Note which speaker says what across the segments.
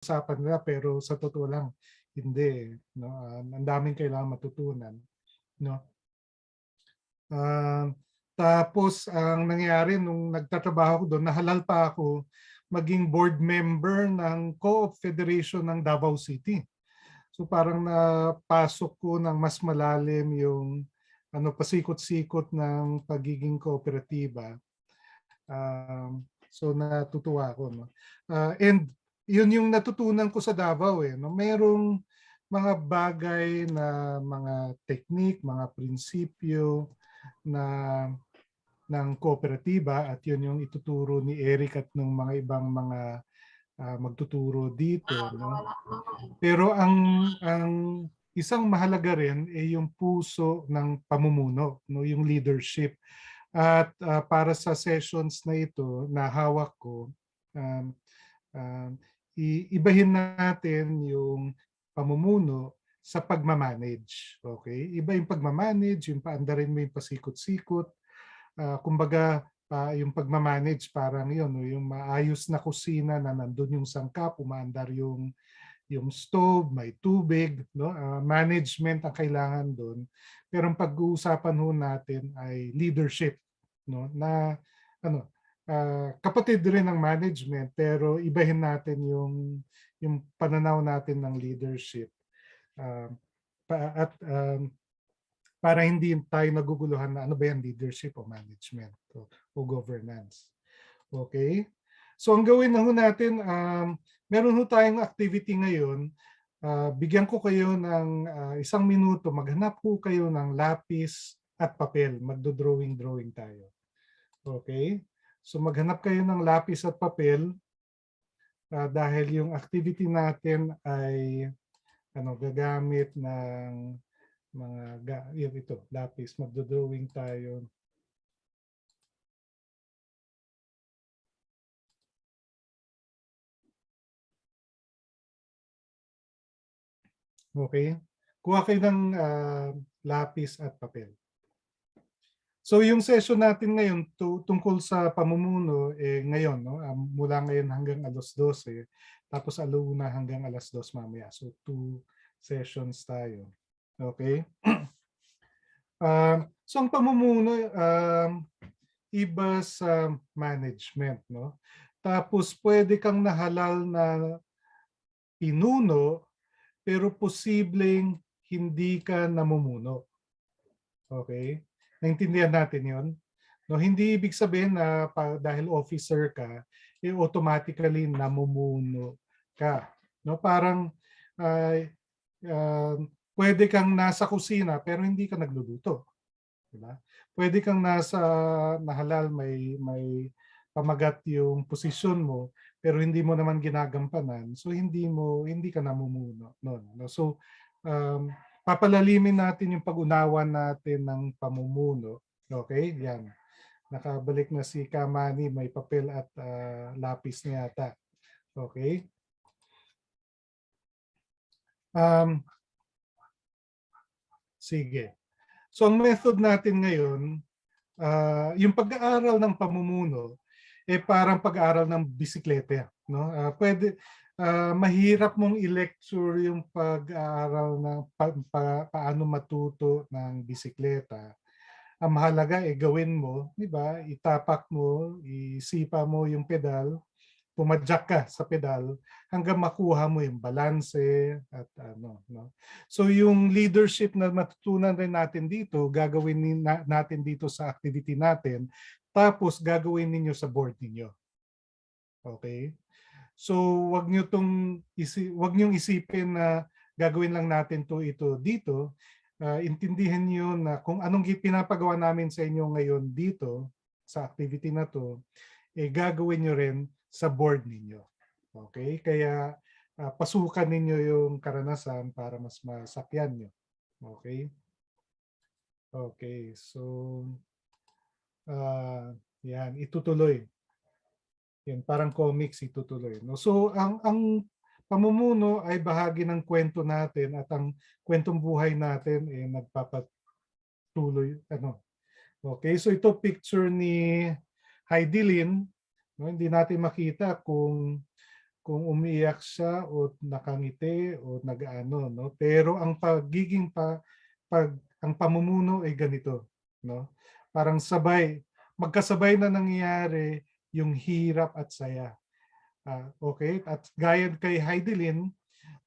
Speaker 1: usapan nila pero sa totoo lang hindi, no? Ang daming kailangan matutunan, no? Tapos ang nangyari nung nagtatrabaho ko doon, nahalal pa ako maging board member ng Co-op Federation ng Davao City. So parang napasok ko ng mas malalim yung pasikot-sikot ng pagiging kooperatiba. So natutuwa ako, no. And yun yung natutunan ko sa Davao, eh, no. Merong mga bagay na mga technique, mga prinsipyo na ng kooperatiba, at yun yung ituturo ni Eric at ng mga ibang mga magtuturo dito, no. Pero ang isang mahalaga rin ay yung puso ng pamumuno, no, yung leadership. At para sa sessions na ito na hawak ko, um, um, ibahin natin yung pamumuno sa pagmamanage. Okay? Iba yung pagmamanage, yung paandarin mo yung pasikot-sikot. Kumbaga, yung pagmamanage parang yun, no, yung maayos na kusina na nandun yung sangkap, umaandar yung stove, may tubig, no? Management ang kailangan doon. Pero ang pag-uusapan ho natin ay leadership, no? Na kapatid rin ng management, pero ibahin natin yung pananaw natin ng leadership. At para hindi tayo naguguluhan na ano ba yan, leadership o management o governance. Okay? So ang gawin na ho natin, meron ho tayong activity ngayon. Bigyan ko kayo ng 1 minuto. Maghanap po kayo ng lapis at papel. Magdo-drawing tayo. Okay? So maghanap kayo ng lapis at papel dahil yung activity natin ay gagamit ng ito, lapis. Magdo-drawing tayo. Okay? Kuha kayo ng lapis at papel. So yung session natin ngayon tungkol sa pamumuno ngayon, no? Mula ngayon hanggang 12:00, tapos 1:00 hanggang 2:00 mamaya. So 2 sessions tayo. Okay? So ang pamumuno iba sa management, no? Tapos pwede kang nahalal na pinuno pero posibleng hindi ka namumuno. Okay? Naintindihan natin 'yon? No, hindi ibig sabihin na dahil officer ka, automatically namumuno ka. No, parang uh, uh, pwede kang nasa kusina pero hindi ka nagluluto, di ba? Pwede kang nahalal, may pamagat yung posisyon mo pero hindi mo naman ginagampanan. So hindi ka namumuno noon. No? So papalalimin natin yung pag-unawa natin ng pamumuno. Okay? Yan. Nakabalik na si Kamani, may papel at lapis na yata. Okay? Sige. So ang method natin ngayon, yung pag-aaral ng pamumuno, parang pag-aaral ng bisikleta. No? Mahirap mong i-lecture yung pag-aaral ng paano matuto ng bisikleta. Ang mahalaga gawin mo, di ba? Itapak mo, isipa mo yung pedal, pumadyak ka sa pedal hanggang makuha mo yung balanse at no. So yung leadership na matutunan rin natin dito, gagawin natin dito sa activity natin, tapos gagawin ninyo sa board ninyo. Okay? So wag niyo isipin na gagawin lang natin ito dito. Intindihan niyo na kung anong pinapagawa namin sa inyo ngayon dito sa activity na to, gagawin niyo rin sa board ninyo. Okay? Kaya pasukan ninyo yung karanasan para mas masakyan nyo. Okay? Okay. So yan, itutuloy. Yan, parang comics itutuloy. No? So ang pamumuno ay bahagi ng kwento natin at ang kwentong buhay natin nagpapatuloy. Okay, so ito picture ni Heidi Lin. No, hindi natin makita kung kung umiiyak siya o nakangiti o nag-ano, no? Pero ang pagiging ang pamumuno ay ganito, no? Parang magkasabay na nangyayari yung hirap at saya. Okay? At gaya kay Heidelin,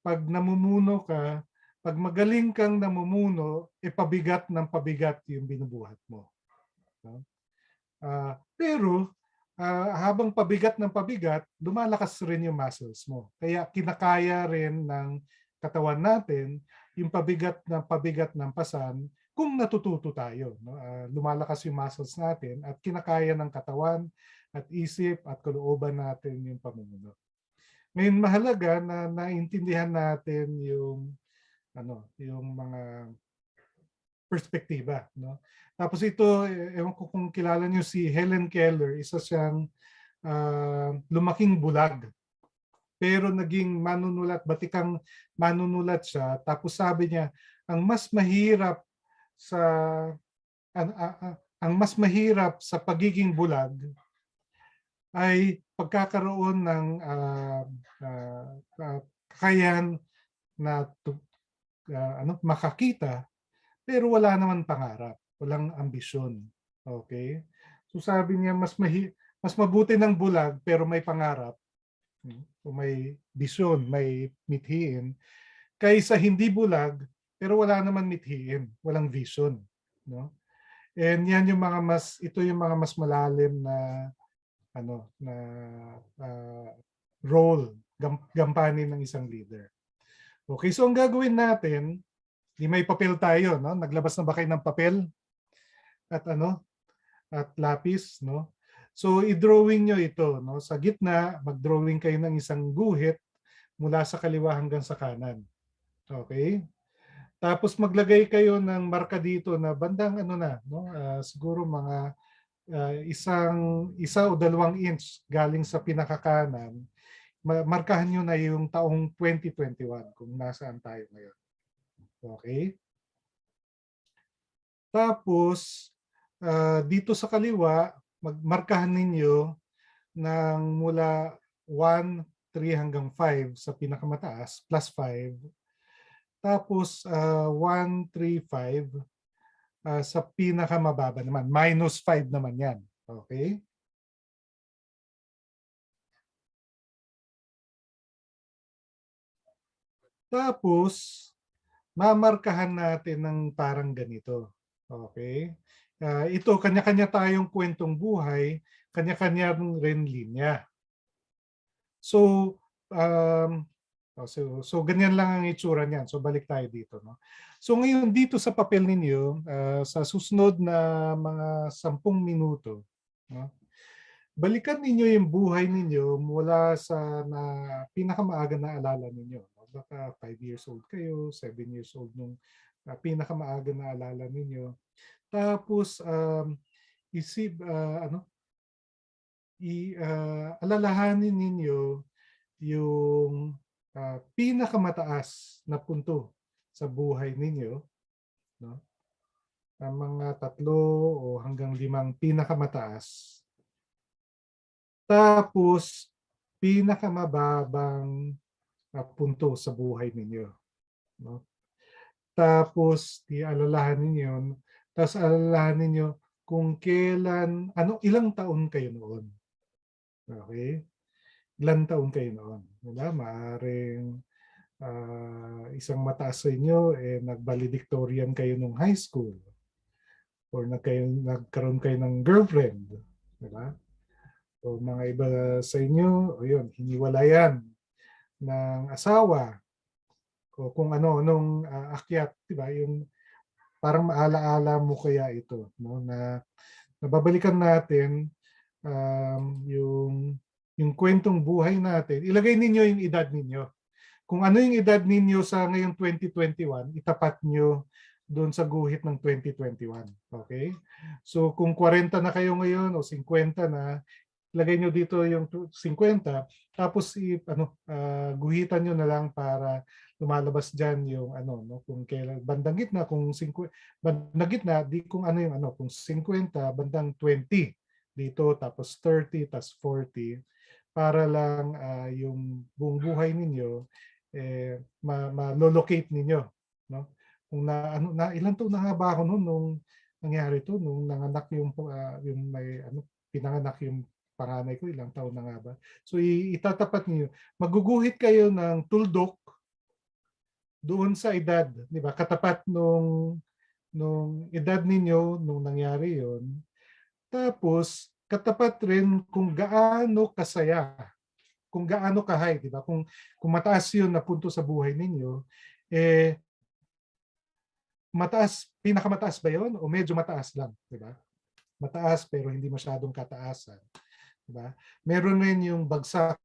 Speaker 1: pag namumuno ka, pag magaling kang namumuno, pabigat ng pabigat yung binubuhat mo. No? Pero habang pabigat ng pabigat, lumalakas rin yung muscles mo. Kaya kinakaya rin ng katawan natin yung pabigat ng pasan kung natututo tayo. No? Lumalakas yung muscles natin at kinakaya ng katawan at isip at kalooban natin yung pamumuno. Ngayon mahalaga na naintindihan natin yung mga perspektiba, no? Tapos ito, ewan ko kung kilala niyo si Helen Keller, isa siyang lumaking bulag. Pero naging manunulat, batikang manunulat siya. Tapos sabi niya, ang mas mahirap sa ang mas mahirap sa pagiging bulag ay pagkakaroon ng kakayahan na makakita pero wala naman pangarap, walang ambisyon. Okay? So sabi niya mas mabuti ng bulag pero may pangarap, o may bisyon, may mithiin, kaysa hindi bulag pero wala naman mithiin, walang vision, no? And yan ito yung mga mas malalim na na role gampanin ng isang leader. Okay, so ang gagawin natin, di may papel tayo, no? Naglabas na ba kayo ng papel at at lapis, no? So i-drawing nyo ito, no? Sa gitna, mag-drawing kayo ng isang guhit mula sa kaliwa hanggang sa kanan. Okay? Tapos maglagay kayo ng marka dito na bandang no? Siguro mga isa o 2 inch galing sa pinakakanan. Markahan nyo na yung taong 2021 kung nasaan tayo ngayon. Okay? Tapos, dito sa kaliwa, magmarkahan ninyo ng mula 1, 3 hanggang 5 sa pinakamataas, plus 5. Tapos, 1, 3, 5 sa pinakamababa naman. Minus 5 naman yan. Okay? Tapos, mamarkahan natin ng parang ganito. Okay? Ito, kanya-kanya tayong kwentong buhay, kanya-kanya rin linya. So, ganyan lang ang itsura niyan. So, balik tayo dito. No? So, ngayon dito sa papel ninyo, sa susunod na mga 10 minuto, no? Balikan ninyo yung buhay ninyo mula sa pinakamaaga na alala ninyo. Baka 5 years old kayo, 7 years old nung pinakamaaga na alala ninyo. Tapos alalahanin ninyo yung pinakamataas na punto sa buhay ninyo, no? Ang mga 3 o hanggang 5 pinakamataas. Tapos pinakamababang punto sa buhay ninyo, no? Tapos alalahanin yun. Tapos alalahanin niyo kung kailan, ilang taon kayo noon. Okay? Ilang taon kayo noon. Diba? Maaring isang mataas sa inyo, nag-valedictorian kayo nung high school. Or nagkaroon kayo ng girlfriend. Diba? O mga iba sa inyo, hiniwalayan ng asawa. O kung anong akyat, diba? Yung parang maalaala mo kaya ito, no? Na nababalikan natin yung kwentong buhay natin. Ilagay ninyo yung edad ninyo. Kung ano yung edad ninyo sa ngayong 2021, itapat nyo doon sa guhit ng 2021. Okay? So kung 40 na kayo ngayon o 50 na, lagay nyo dito yung 50, tapos guhitan nyo na lang para lumalabas diyan yung kung kailan bandang gitna, kung 50 bandang gitna, kung kung 50 bandang 20 dito, tapos 30, tapos 40, para lang yung buong buhay ninyo ma-locate ninyo, no? Kung ilan taon na nga ba ako noon nung nangyari to, nung nanganak yung may pinanganak yung panganay ko, ilang taon na nga ba? So itatapat niyo, maguguhit kayo ng tuldok doon sa edad, di ba? Katapat nung edad ninyo nung nangyari yon. Tapos katapat rin kung gaano kasaya, kung gaano ka-high, di ba? Kung mataas 'yun na punto sa buhay ninyo, pinakamataas ba 'yon o medyo mataas lang, di ba? Mataas pero hindi masyadong kataasan, di ba? Meron rin yung bagsak,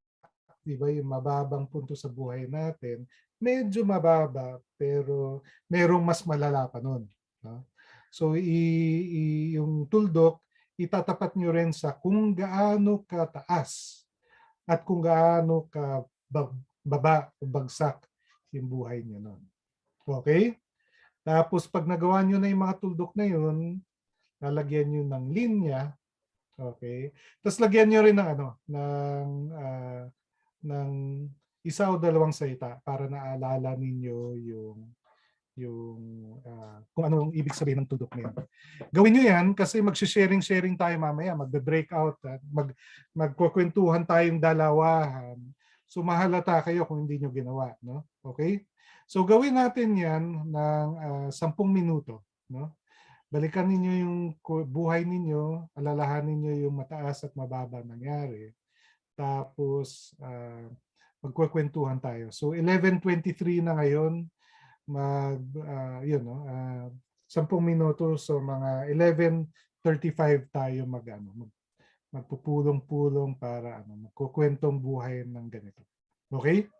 Speaker 1: di ba? Yung mababang punto sa buhay natin, medyo mababa pero merong mas malala pa nun, no? So yung tuldok itatapat nyo rin sa kung gaano kataas at kung gaano ka baba o bagsak yung buhay nyo nun. Okay? Tapos pag nagawa nyo na yung mga tuldok na yun, lalagyan nyo ng linya, okay? Tapos lagyan nyo rin ng ng isa o dalawang salita para naalala ninyo yung kung anong ibig sabihin ng tuldok na yun. Gawin nyo yan kasi mag-sharing tayo mamaya, magbe-breakout, magkukwentuhan tayong dalawahan. So mahalata kayo kung hindi nyo ginawa, no? Okay? So gawin natin yan ng 10 minuto, no? Balikan ninyo yung buhay ninyo, alalahanin niyo yung mataas at mababa nangyari. Tapos magkukwentuhan tayo. So 11:23 na ngayon, yun, no, 10 minuto, so mga 11:35 tayo magpupulong-pulong para magkukwentong buhay ng ganito. Okay?